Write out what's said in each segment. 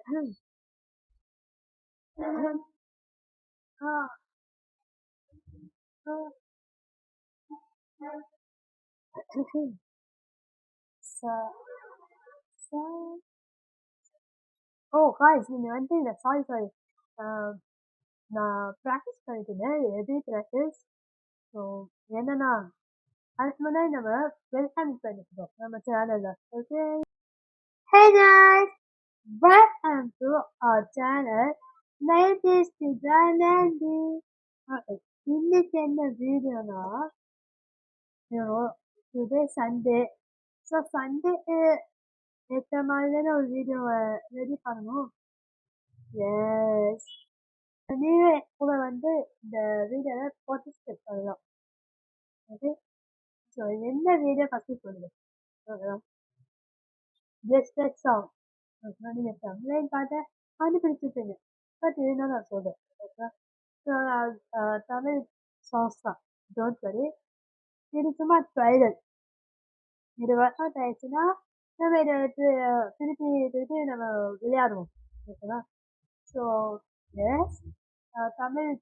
So, so, oh guys, நீங்க வந்து இந்த sorry. நான் practice பண்ணிட்டு இருந்தேன். எது practice? So, என்னன்னா, அதுக்கு முன்னாடி நம்ம welcome பண்ணிக்கிறோம் நம்ம சேனல்ல. Okay. Hey guys, welcome to our channel. Latest design and இன்னைக்கு என்ன வீடியோனா, today Sunday. So Sunday ஏற்ற மாதிரியான ஒரு வீடியோவை ரெடி பண்ணணும். எஸ், நீங்க கூட வந்து இந்த வீடியோவை பார்ட்டிசிபேட் பண்ணலாம். ஓகே, ஸோ என்ன வீடியோ ஃபஸ்ட்டு சொல்லுங்க. ஜஸ்ட் சாங் நீங்கள் தமிழையும் பார்த்து கண்டுபிடிச்சிருப்பீங்க. பட் இருந்தாலும் நான் சொல்கிறேன். ஓகே, ஸோ தமிழ் சாங்ஸ் தான். டோன்ட் வரி, இது சும்மா ட்ரைலர். இது ஒர்க் அவுட் ஆயிடுச்சுன்னா நம்ம இதை வச்சு திருப்பி நம்ம விளையாடுவோம். ஓகேவா? ஸோ எஸ், தமிழ்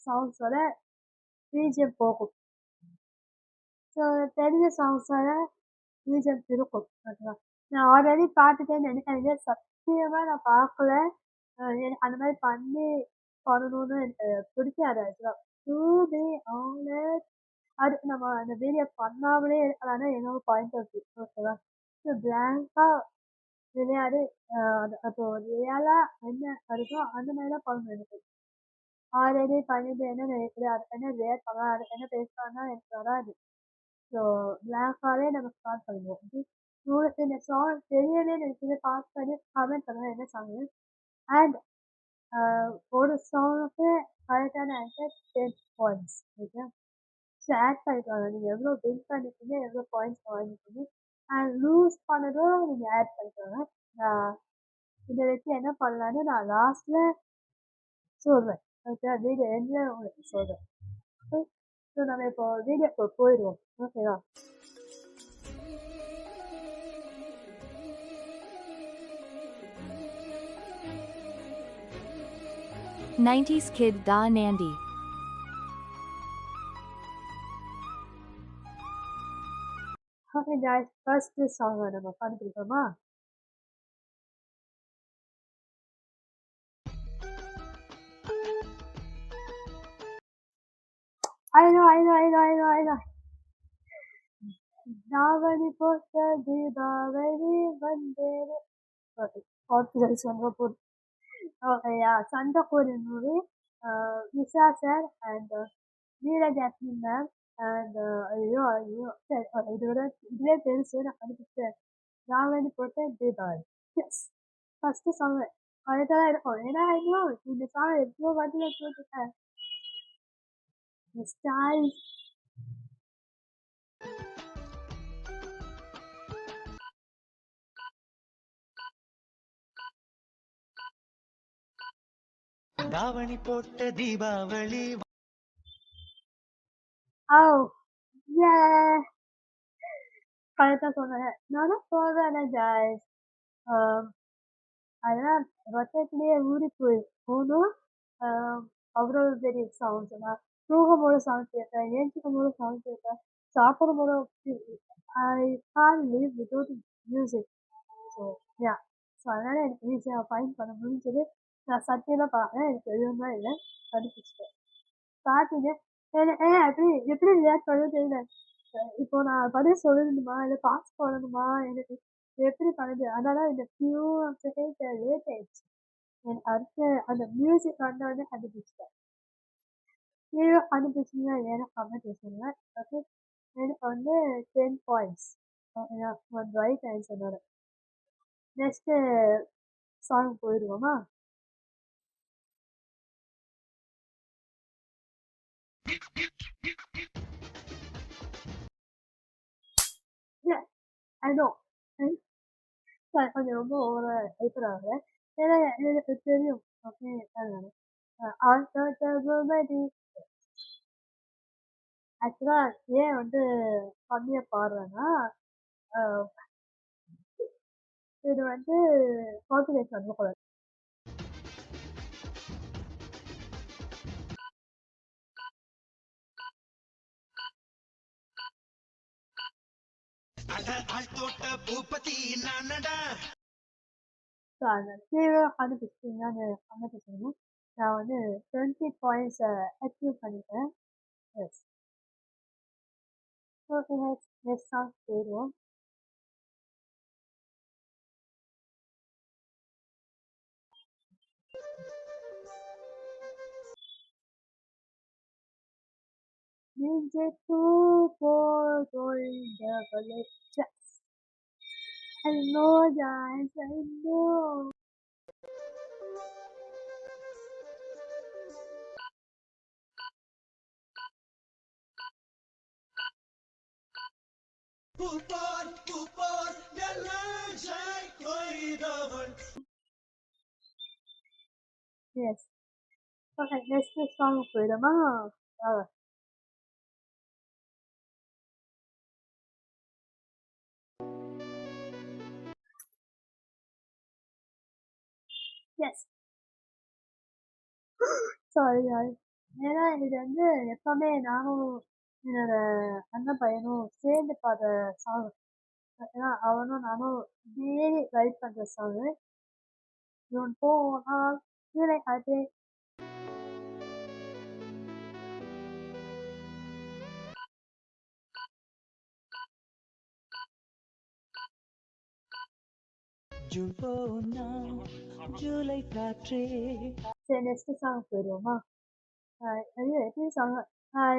சாங்ஸோட பிஜிஎம் போகும். ஸோ தெரிஞ்ச சாங்ஸோட பிஜிஎம் இருக்கும். ஓகேவா? நான் ஆல்ரெடி பார்த்துட்டேன்னு நினைக்கிறேன். சத்தியமாக நான் பார்க்கல. எனக்கு அந்த மாதிரி பண்ணணும்னு எனக்கு பிடிக்காது. ஆக்சுவலாக டூ ஆனஸ்ட், அதுக்கு நம்ம அந்த வீடியோ பண்ணாமலே இருக்கலாம்னா என்னோட பாயிண்ட் ஆஃப் வியூ. ஓகேவா? ஸோ பிளாங்காக விளையாடு, அப்போ ரியலாக என்ன இருக்கோ அந்த மாதிரி தான் பண்ணணும். எனக்கு ஆல்ரெடி பண்ணிட்டு என்ன நினைக்குது, அதுக்கு என்ன ரியாக்ட் பண்ணலாம், அதுக்கு என்ன பேசலாம்னா எனக்கு வராது. ஸோ பிளாங்காகவே நம்ம ஸ்டார்ட் பண்ணுவோம். உங்களுக்கு இந்த சாங் தெரியவே நினைச்சது பாஸ் பண்ணி கமெண்ட் பண்ணுவேன் என்ன சாங். அண்ட் ஒரு சாங்குக்கு கரெக்டான answer 10 points. Okay, so add பண்ணிக்கலாம். நீங்கள் எவ்வளோ வின் பண்ணிக்கீங்க, எவ்வளோ பாயிண்ட்ஸ் வாங்கிக்கீங்க, அண்ட் லூஸ் பண்ணதும் நீங்கள் ஆட் பண்ணிக்கோங்க. இதை வச்சு என்ன பண்ணலான்னு நான் லாஸ்ட்டில் சொல்வேன். ஓகே, வீடியோ எண்டில் உங்களுக்கு சொல்கிறேன். ஓகே, ஸோ நம்ம இப்போ வீடியோக்கு போயிடுவோம். ஓகேவா? '90s kid Da Nandi. Okay guys, first song நம்ம கண்டுபிடிப்போமா? I know. தாவணி போட்ட தீபாவளி வந்தேரு. காப்பிரைட்ஸ் ரொம்ப போட்டு. ஓகே, சண்டக்கோரி மூவி, விசா sir and Neera Jasmine ma'am and ஐயோ சரி, இதுவே பெருசு நான் கண்டுபிடிச்சேன். தாவணி போட்ட தீபாவளி. எஸ், ஃபர்ஸ்ட் சாங் கரெக்டாக தான் இருக்கும். ஏன்னா இன்னும் இந்த சாங் எவ்வளோ வாட்டி நான் போட்டுருக்கேன். ஸ்டைல் தாவணி போட்ட தீபாவளி. கரெக்டாக சொன்னேன். நானும் போவேன் guys. அதெல்லாம் ரொட்டேட்லேயே ஊறி போகணும். அவ்வளோ பெரிய சவுண்ட்ஸ். நான் தூங்கும்போது சவுண்ட் கேட்பேன், ஏஞ்சிக்கும் போது சவுண்ட் கேட்பேன், சாப்பிடும் போது I can't leave without music. So yeah, so அதனால் எனக்கு ஈஸியாக ஃபைன் பண்ண முடிஞ்சது. நான் சத்தியமாக பார்க்குறேன், எனக்கு எதுவுமே இல்லை, கண்டுபிடிச்சிட்டேன். பார்த்தீங்க எப்படி ரியாக்ட் பண்ணணும் தெரியல. இப்போ நான் பதில் சொல்லணுமா இல்லை பாஸ் பண்ணணுமா, எனக்கு எப்படி பண்ணுது. அதனால இந்த ஃபியூ செகண்ட்ஸ் லேட் ஆயிடுச்சு. எனக்கு அடுத்து அந்த மியூசிக் வந்தோடனே கண்டுபிடிச்சிட்டேன். நீங்களும் கண்டுபிடிச்சிங்கன்னா ஏன்னா கமெண்ட் சொல்லுவேன். ஓகே, எனக்கு வந்து 10 points. ஒன் ரைட் ஆன்சர்னால. நெக்ஸ்ட்டு சாங் போயிடுவோமா? I know. கொஞ்சம் ரொம்ப ஓவரா ஹைப்பர் ஆகுறேன். ஏன்னா எனக்கு தெரியும். ஓகே, ஆக்சுவலா ஏன் வந்து கம்மியா பாடுறேன்னா, இது வந்து கான்ஃபிடன்ஸ் வந்து கூட ஸோ அந்த கீழே கண்டுபிடிச்சிங்கன்னா கண்டுபிடிச்சிங்கன்னா நான் வந்து 20 பாயிண்ட்ஸ் அச்சீவ் பண்ணிட்டேன். எஸ். ஓகே நெக்ஸ்ட் சாங் போயிடுவோம். Ninja 2 double X. I know guys, I know. Yes. Okay, next song போயிடுமா? எஸ். Sorry guys. ஏன்னா இது வந்து எப்பவுமே நானும் என்னோட அண்ணன் பையனும் சேர்ந்து பாடுற சாங். ஏன்னா அவனும் நானும் டெய்லி ரைட் பண்ற சாங். இவன் போனால் கீழே அதே ஜூலை காற்றே. சரி நெக்ஸ்ட் சாங் போயிடுவோமா? எத்தனை சாங்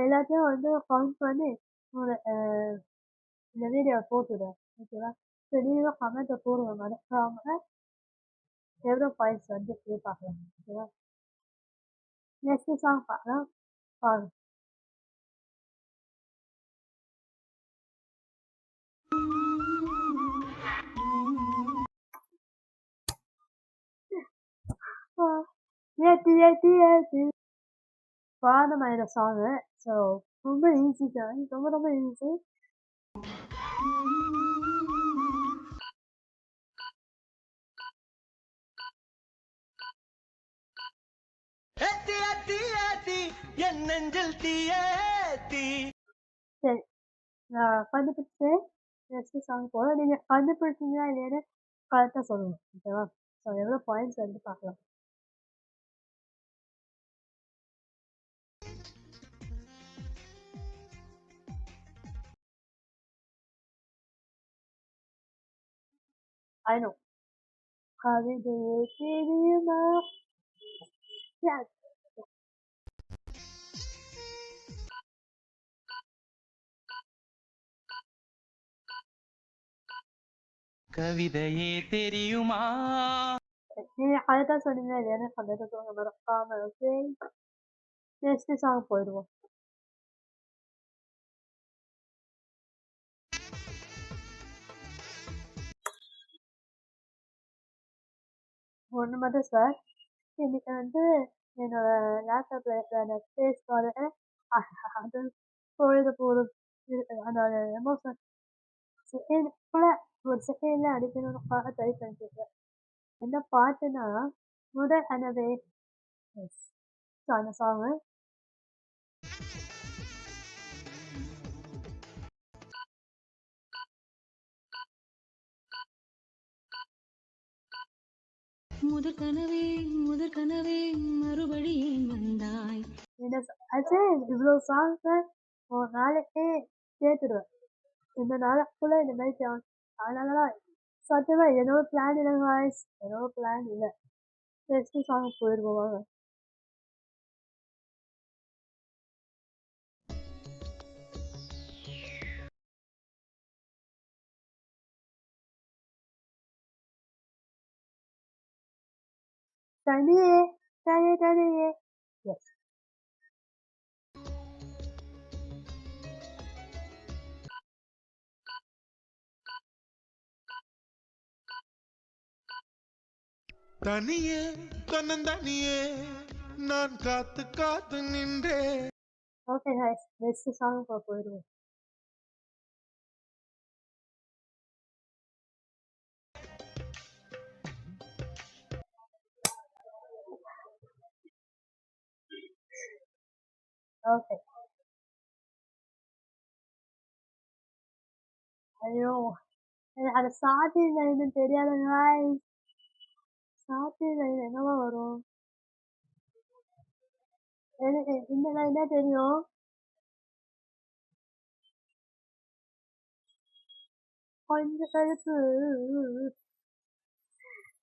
எல்லாத்தையும் வந்து கவுண்ட் பண்ணி இந்த வீடியோ போட்டுவிடுவேன். ஓகேவா? சரி நீங்களும் கமெண்ட்டை போடுங்க மறக்காம எவ்வளோ பாயிண்ட்ஸ் வந்து பார்க்கலாம். ஓகேவா? நெக்ஸ்ட் சாங் பார்க்கலாம் பாருங்க. ஏத்தி ஏத்தி ஏத்தி பாடமான சாங்கு. ஸோ ரொம்ப ஈஸி தான், ரொம்ப ரொம்ப ஈஸி. சரி நான் கண்டுபிடிச்சு நெக்ஸ்ட் சாங் போகிறோம். நீங்கள் கண்டுபிடிச்சிங்களா இல்லையான்னு கரெக்டாக சொல்லணும். ஓகேவா? ஸோ எவ்வளோ பாயிண்ட்ஸ் வந்து பார்க்கலாம். I know. கவிதையே தெரியுமா? Yes. கவிதையே தெரியுமா? நீங்க கரெக்டா சொன்னீங்க இல்லையான்னு கரெக்டாக மறக்காம. ஓகே நெக்ஸ்ட் சாங் போயிடுவோம். ஒன்று மட்டும் சார், இன்னைக்கு வந்து என்னோட லேப்டாப்ல இருக்கிற ஸ்பேஸ் கார்டு அது பொழுது போதும் அந்த எமோஷன் செகண்ட்ல ஒரு செகண்ட்ல அடிக்கணும்னு ட்ரை பண்ணிட்டு இருக்கேன். என்ன பாட்டுனா முதல் கனவே. எஸ். ஸோ அந்த சாங்கு முதற் கனவே மறுபடி ஏன் வந்தாய். என்ன ஆச்சு? இவ்வளோ சாங்ஸ் ஒரு நாளைக்கே சேர்த்துடுவேன். இந்த நாளுக்குள்ள இந்த மாதிரி அதனால சத்தியமா என்னோட பிளான் இல்லை வாய்ஸ், என்னோட பிளான் இல்லை. நெக்ஸ்ட் சாங் போயிடுவோம் வாங்க. தனியே தனியே தனியே. எஸ். தனியே தன்னந்தனியே நான் காத்து காத்து நின்றேன். ஓகே guys, நெக்ஸ்ட் சாங் போயிடுவோம். ஓகே. ஐயோ! எனக்கு அந்த ஸ்டார்டிங் லைன் தெரியாதுங்க guys. ஸ்டார்டிங் லைன் என்னவா வரும்? எனக்கு இந்த லைன் தான் தெரியும். கொஞ்சம் கழுத்து,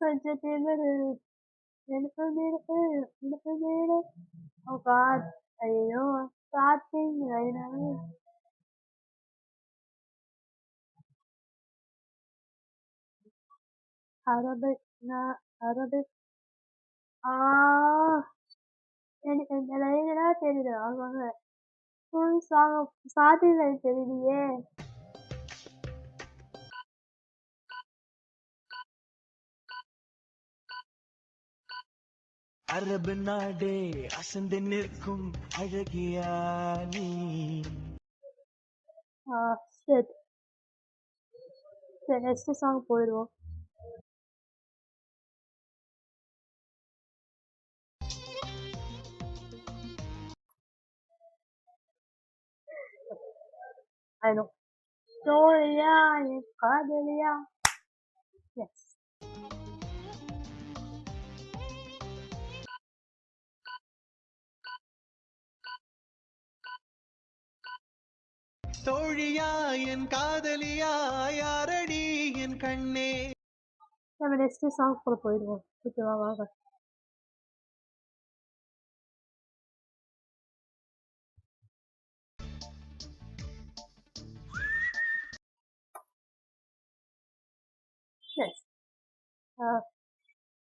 கொஞ்சம் திமிரு, எனக்கு மிடுக்கு, எனக்கு மிடு. Oh God. ஐயோ! ஸ்டார்டிங் லைனா? Arabic Arabic. ஆ எனக்கு இந்த லைன் தான் தெரியுது. ஆமாங்க. ஃபுல் சாங் ஸ்டார்டிங் லைன் தெரியலையே. அரபு நாடே அசந்து நிற்கும் அழகியா நீ. ஷிட். சரி நெக்ஸ்ட் சாங் போயிடுவோம். I know. சோழியா என் காதலியா. எஸ். தோழியா என் காதலியா யாரடி என் கண்ணே. நம்ம நெக்ஸ்ட் சாங் கூட போயிடுவோம். ஓகேவா வாங்க. எஸ்.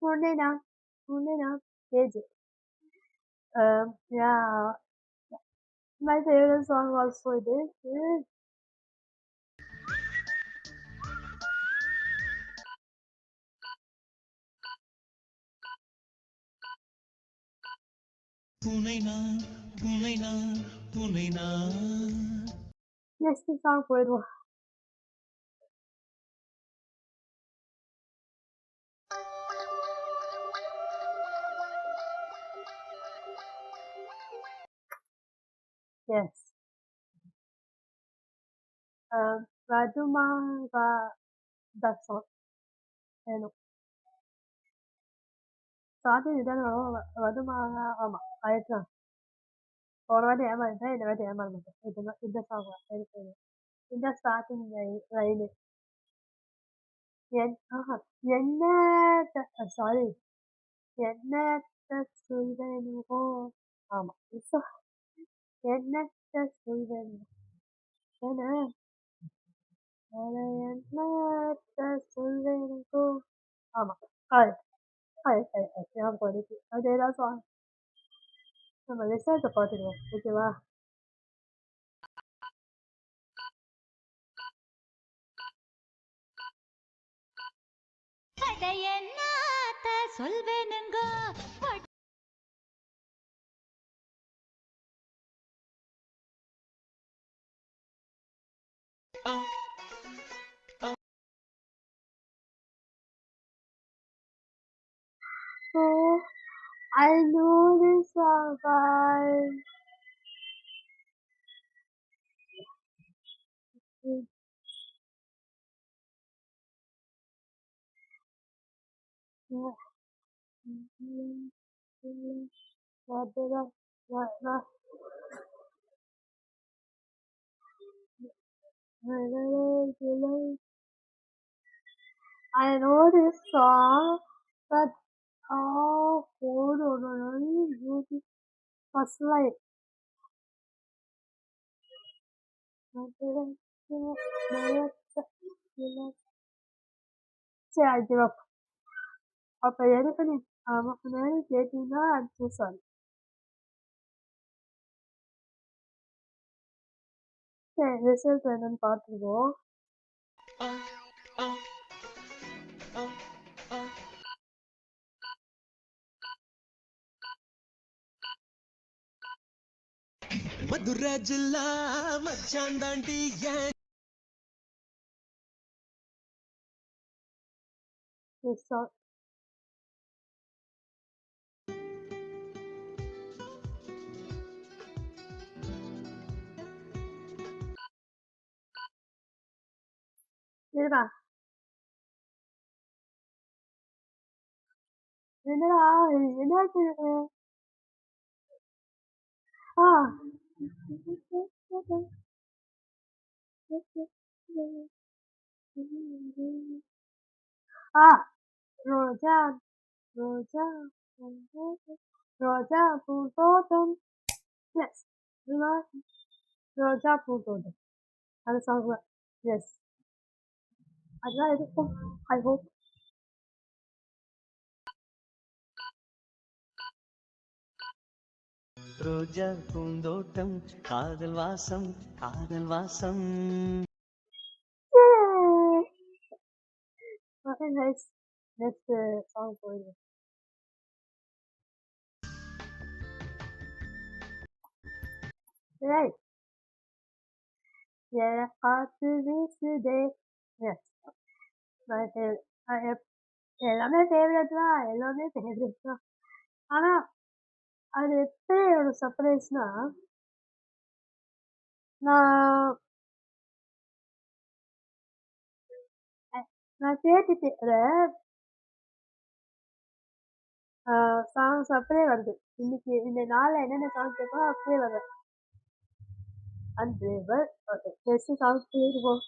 உன்னைனா உன்னைனா age. Yeah. My favorite song also this is உனை நான் உனை நான் உனை நான். next song போயிடுவோம். Yes. Raduma that song. I know. Starting இதான வரும். ரதுமா. ஆமா அதுதான். ஒரு வாட்டி ஏமாந்துட்டேன், இந்த வாட்டி ஏமாற மாட்டேன். இந்த சாங் எனக்கு இந்த ஸ்டார்டிங் லைனு என்ன சாரி என்னத்த சொல்வேனோ. ஆமா என்னத்த சொல்வேனோ என்ன என்னத்த சொல்வேனோ. ஆமா அது ஞாபகம் இருக்கு. அதேதான் சாங். நம்ம ரிசல்ட்டை பார்த்துடுவோம். ஓகேவா. என்னத்த சொல்வேனுங்க Oh, I know this song, guys. I know this song, but oh, hold on, first line. சரி, I give up. அப்ப எதுக்கு நீ நமக்கு நேரம் கேட்டீங்கன்னா I'm so sorry. சரி ரிசல்ட் என்னன்னு பார்த்துருவோம். மதுரை ஜில்லா மச்சான் தாண்டி ஏன் Result. இருடா. என்னடா என்னாச்சு இது? ஆ. ஆ. ரோஜா ரோஜா ரோஜா பூந்தோட்டம். எஸ். ரோஜா பூந்தோட்டம். அந்த சாங் தான். எஸ். அதுதான் இருக்கும். I hope. ரோஜா பூந்தோட்டம் காதல் வாசம் காதல் வாசம். Okay nice. நெக்ஸ்ட் சாங் போயிடுவோம். ரைட். காத்து வீசுதே. எஸ். எல்லாமே ஃபேவரட் தான், எல்லாமே ஃபேவரட் தான். ஆனா அது எப்படி ஒரு சர்ப்ரைஸ்னா, நான் நான் கேட்டுட்டு சாங்ஸ் அப்படியே வருது. இன்னைக்கு இந்த நாள்ல என்னென்ன சாங் கேட்கணும் அப்படியே வருது. அன்பிளேவபிள். ஓகே நெக்ஸ்ட் சாங் போயிடுவோம்.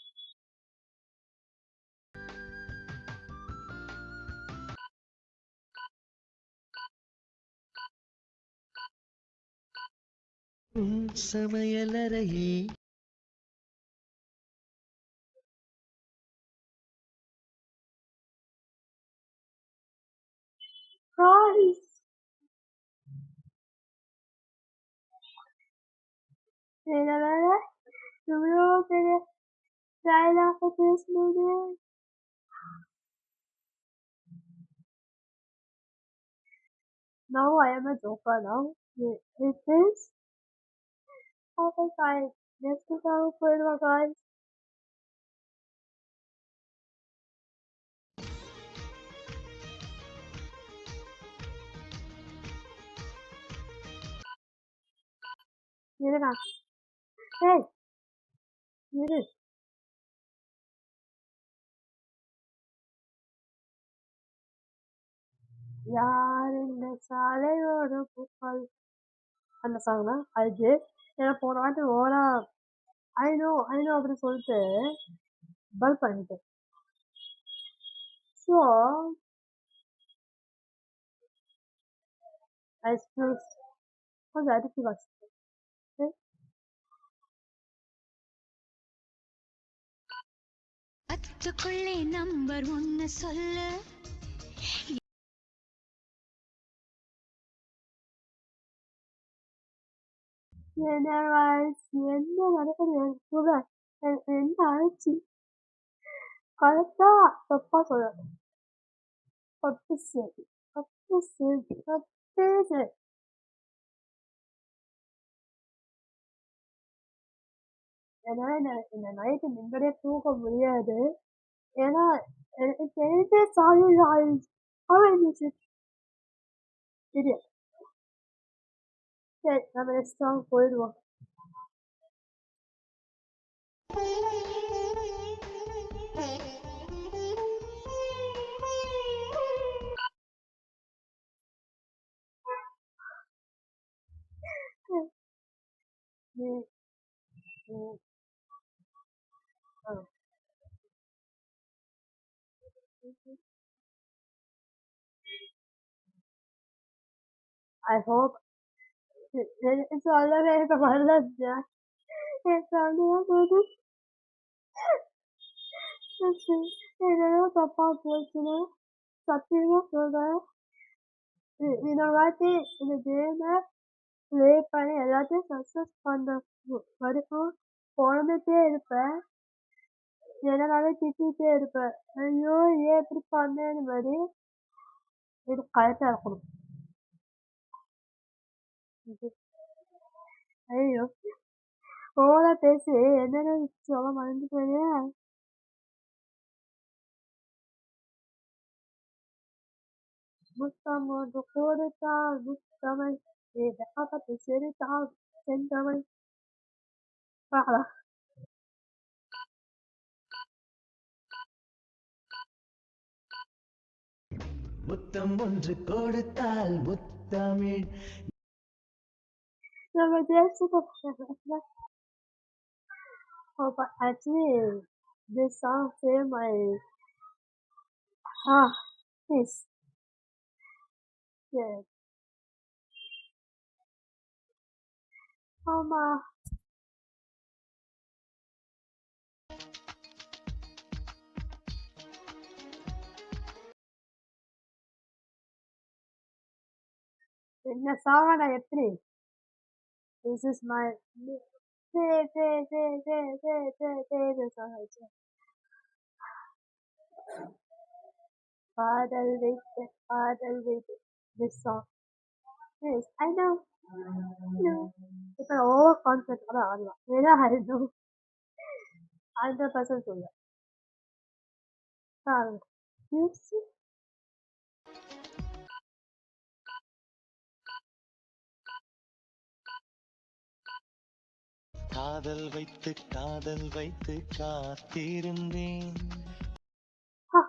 சமையலறையே Guys, இவ்வளோ பெரிய டைலாக பேசுனது. Now I am a joker now. It is. Okay guys, next song போயிடுவோம் guys. இருடா. ஏய் இரு. யார் இந்த சாலையோட பூக்கள் அந்த சாங் தான் அது. ஏன்னா போன வாட்டி ஓரா ஐநோ அப்படின்னு சொல்லிட்டு பல் பண்ணிட்டேன். ஸோ கொஞ்சம் அடிச்சு வாசிச்சேன். பத்துக்குள்ளே நம்பர் ஒன்னு சொல்லு. என்ன நடக்குது கூட என்ன ஆச்சு? கரெக்டா தப்பா சொல்ல. பத்து சரி பத்து சரி பத்து சரி. என்னால இந்த நைட்டு நிம்மதியே தூக்க முடியாது. ஏன்னா எனக்கு தெரிஞ்ச சாலி ஆரம்பிச்சு. சரி சரி நம்ம நெக்ஸ்ட் சாங் போயிடுவோம். I hope சொல்லவே எனக்கு வரல. ஏதோ தப்பா போச்சுன்னா சத்தியமா சொல்றேன். இன்னொரு வாட்டி இந்த கேமை ப்ளே பண்ணி எல்லாத்தையும் சக்ஸஸ் பண்ண வரைக்கும் குழம்பிட்டே இருப்பேன். எதனால திட்டிகிட்டே இருப்பேன். ஐயோ ஏன் இப்படி பண்ணேன்னு மாதிரி. இது கரெக்டாக இருக்கணும். ஐயோ ஓவரா பேசி என்னென்ன சொல்ல மறந்துட்டேன். முத்தம் ஒன்று கொடுத்தால் முத்தமை ஏதாவது சிரித்தால் சென்றமை. பார்க்கலாம். முத்தம் ஒன்று கொடுத்தால் முத்தமிழ். No, but that's oh, but actually, this song saved my peace. Yeah. ஆமா. என்ன சாவனா எப்படி? This is my favorite song. Father with this song. Yes, I know. No. இப்ப ஓவர் கான்ஃபிடென்ட்டோட ஆடலாம். ஏன்னா I know 100% சொல்லுவேன். பாருங்க. You see? காதல் வைத்து காத்திருந்தேன். Huh.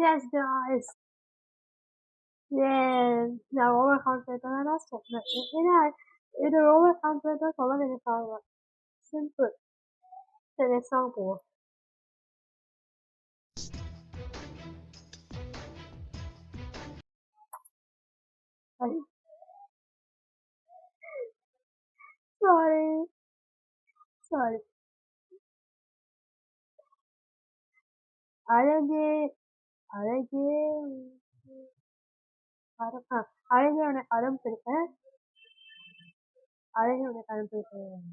Yes, the eyes. Yeah, நான் ஓவர் கான்ஃபிடென்ட்டா தான் சொன்னேன். ஏன்னா இது ஓவர் கான்ஃபிடென்ட்டா சொல்ல நினைப்பாங்க. சிம்பிள். சரி சாங் போவோம். Sorry. Sorry. அழகே அழகே அழகே உனக்கு அடம் பிடிப்பேன். அழகே உனக்கு அடம் பிடிப்பேன்.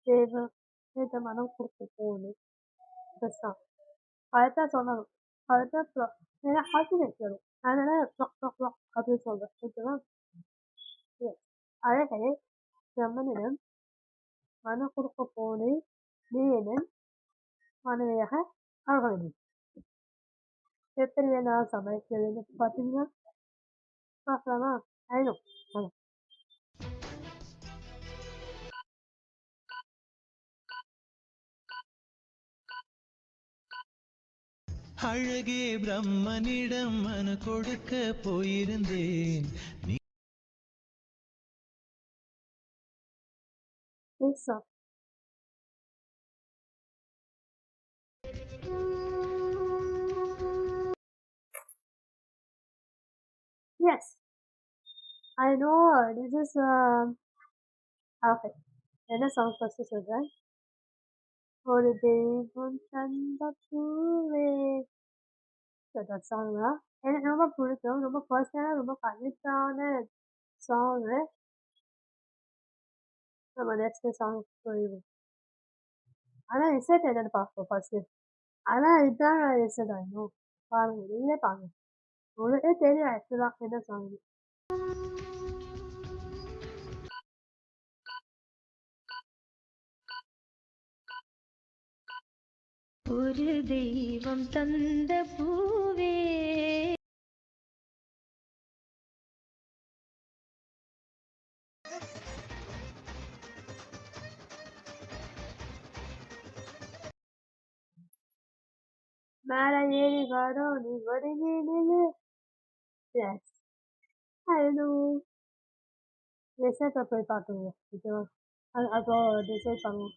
தேவ தேவ மனம் கொடுத்து போகணும். இந்த சாங் அதைத்தான் சொல்லணும். அதைத்தான் ஏன்னா ஹாப்பினஸ் வரும். அதனால அப்படின்னு சொல்றேன். ஓகேவா? அழகே பிரம்மனிடம் மனம் கொடுக்க போனேன். நீ என்ன மனைவியாக ஆகணும். எப்படி வேணாலும் சமைக்கிறதுன்னு பார்த்தீங்கன்னா பார்க்கலாமா? ஐநோ அழகே பிரம்மனிடம் மனு கொடுக்க போயிருந்தேன். this song. Yes, I know this is okay. என்ன சாங் ஃபர்ஸ்ட் சொல்றேன். ஒரு தெய்வம் தந்த பூவே சாங் தான் எனக்கு ரொம்ப பிடிக்கும். ரொம்ப பர்சனலாக ரொம்ப கனெக்டான சாங்கு. நம்ம நெக்ஸ்ட் சாங் போயிடுவோம். ஆனால் இசட் என்னன்னு பார்ப்போம் ஃபர்ஸ்ட். ஆனால் இதுதான் இசட் ஆகணும். பாருங்க, நீங்களே பாருங்க. உங்களுக்கே தெரியும் ஆக்சுவலாக என்ன சாங். ஒரு தெய்வம் தந்த பூவே மேலே ஏறி வரும் நீ ஒடுங்கி நில்லு. எஸ் அது டிசைட் போய் பார்த்துங்க. ஓகேவா? அப்போ டிசைட் பண்ணுவோம்.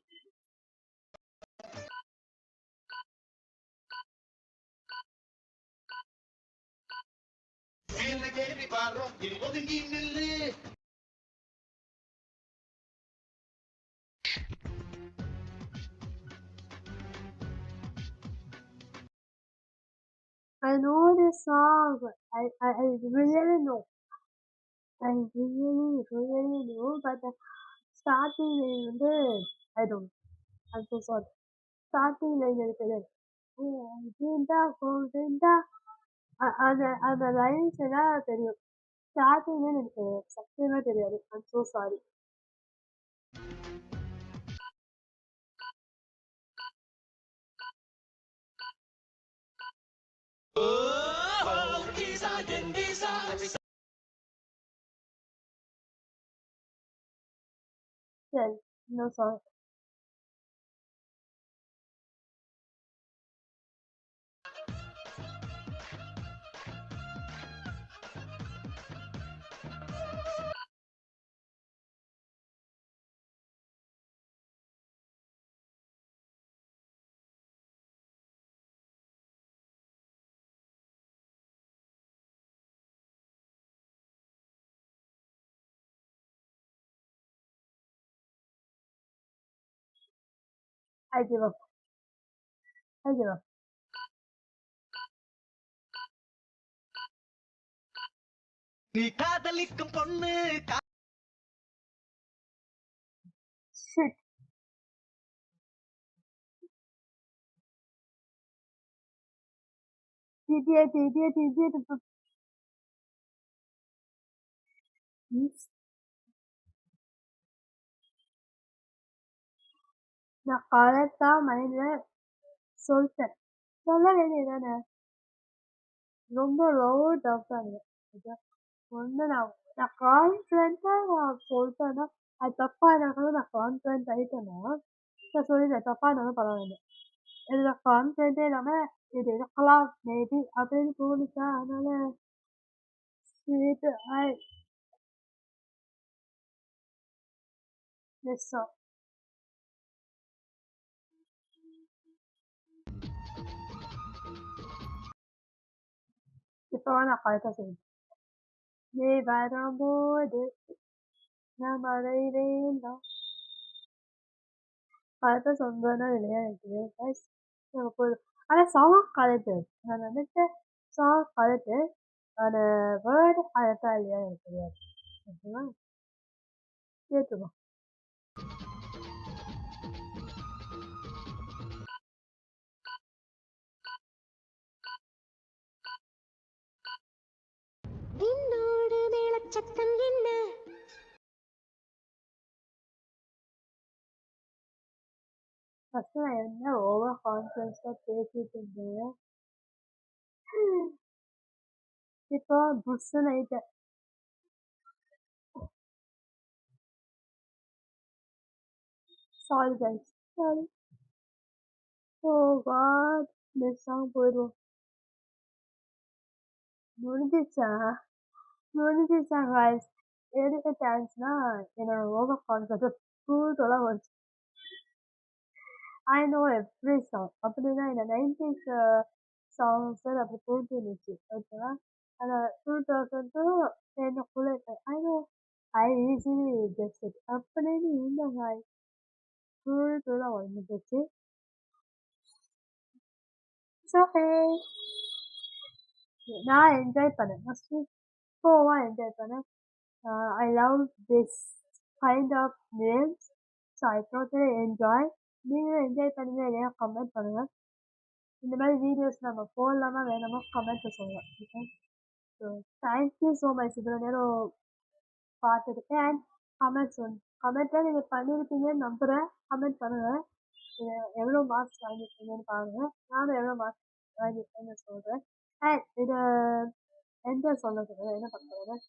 I know this song. I really know. I really know. But starting வந்து I don't know. I'm so sorry. Starting line எனக்கு தெரியாது. கோவிந்தா கோவிந்தா அந்த அந்த லைன்ஸ் எல்லாம் தெரியும். ஸ்டார்டிங் எனக்கு சத்தியமா தெரியாது. I'm so sorry. சரி, இன்னும் song I give up. I give up. நீ காதலிக்கும் பொண்ணு Shit. Idiot. நான் கரெக்டா மைண்ட்ல சொல்லிட்டேன். சொல்ல வேண்டியதானே? ரொம்ப டவுட்டாங்க. ஒண்ணு நான் கான்ஃபிடென்ட்டா நான் சொல்லிட்டேன்னா, அது தப்பா இருந்தாலும் நான் கான்ஃபிடென்ட் ஆயிட்டேன்னா, நான் சொல்லிடுறேன். தப்பா இருந்தாலும் பரவாயில்ல. இதுல கான்ஃபிடென்ட்டே இல்லாம இது இருக்கலாம் மேபி அப்படின்னு தோணுச்சா, அதனால I miss out. இப்போ நான் கரெக்டா சொல்லிட்டேன். நீ வரும்போது நான் மழை வேண்டாம். கரெக்டா சொன்னதுனா இல்லையா எனக்கு தெரியாது guys. எனக்கு ஒரு ஆனா சாங் கரெக்ட். நான் நினைச்சேன் சாங் கரெக்ட். ஆனா வேர்டு கரெக்டா இல்லையா எனக்கு தெரியாது. ஓகேவா? கேட்டுக்கோ. விண்ணோடு மேளச்சத்தம் என்ன ஃபர்ஸ்ட் நான் என்ன ஓவர் கான்ஃபிடன்ஸா பேசிட்டு இருந்தேன். இப்போ புஷ்ஷுன்னு ஆயிட்டேன். Sorry guys. சாரி. ஓ காட். நெக்ஸ்ட் சாங் போயிடுவோம். முடிஞ்சிச்சா guys. எதுக்கு தேங்க்ஸ்னா என்னோட ஓவர் கான்ஃபிடன்ஸ் டோட்டலாக வந்துச்சு. I know every song. அப்படின்னா இந்த 90s சாங்ஸ் அப்படி போட்டு இருந்துச்சு. ஓகேவா? அந்த 2000 எனக்குள்ள I know I easily guess it. அப்படின்னு இந்த guys டோட்டலாக வந்துச்சு. It's okay. நான் என்ஜாய் பண்ணேன். நான் சூப்பராக என்ஜாய் பண்ணேன். I love this kind of names. So I totally enjoy. நீங்களும் என்ஜாய் பண்ணுங்க. இல்லையா கமெண்ட் பண்ணுங்க. இந்த மாதிரி வீடியோஸ் நம்ம போடலாமா வேணாமா கமெண்ட்ல சொல்லுங்க. Okay. So thank you so much. இவ்வளோ நேரம் பார்த்துட்டு அண்ட் கமெண்ட்ல நீங்கள் பண்ணியிருப்பீங்கன்னு நம்புகிறேன். கமெண்ட் பண்ணுங்க. எவ்வளோ மார்க்ஸ் வாங்கியிருக்கீங்கன்னு பாருங்க. நானும் எவ்வளோ மார்க்ஸ் வாங்கியிருக்கேன்னு சொல்கிறேன். அண்ட் இதை என்ன சொல்ல சொல்கிறேன் என்ன பண்ணுறேன்.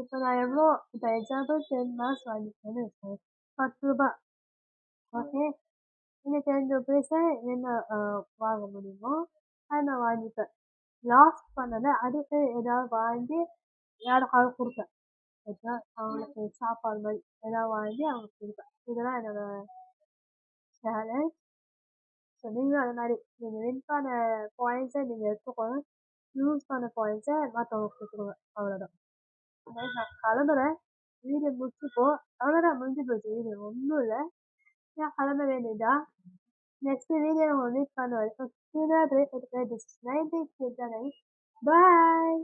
இப்போ நான் எவ்வளோ இப்போ எக்ஸாம்பிள் 10 மார்க்ஸ் வாங்கியிருக்கேன்னு வச்சுக்கோங்க. 10 ரூபாய். ஓகே. இந்த 10 ருபீஸை என்ன வாங்க முடியுமோ அதை நான் வாங்கிப்பேன். லாஸ்ட் பண்ணதை அடுத்து ஏதாவது வாங்கி யாருக்காவது கொடுப்பேன். ஓகே. அவங்களுக்கு சாப்பாடு மாதிரி ஏதாவது வாங்கி அவங்களுக்கு கொடுப்பேன். இதெல்லாம் என்னோட சேலஞ்ச். ஸோ நீங்களும் அது மாதிரி நீங்கள் வின் பண்ண பாயிண்ட்ஸை நீங்கள் எடுத்துக்கோங்க. யூஸ் பண்ண பாயிண்ட்ஸை மற்றவங்களுக்கு கொடுத்துருங்க. அவ்வளோதான். நான் கிளம்புறேன். வீடியோ முடிச்சுப்போம். அவ்வளோதான், முடிஞ்சு போச்சு வீடியோ. ஒன்றும் இல்லை. நான் கிளம்ப வேண்டியதா. நெக்ஸ்ட் வீடியோ உங்களை மீட் பண்ணுவேன். This is 90s Kid Channel. Bye.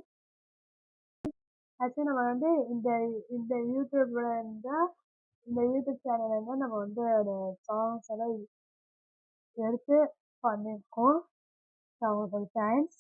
Actually நம்ம வந்து இந்த யூடியூப்ல இருந்தா இந்த யூடியூப் சேனல்ல இருந்தா நம்ம வந்து ஒரு சாங்ஸ் எல்லாம் எடுத்து பண்ணியிருக்கோம். அவங்களுக்கு தேங்க்ஸ்.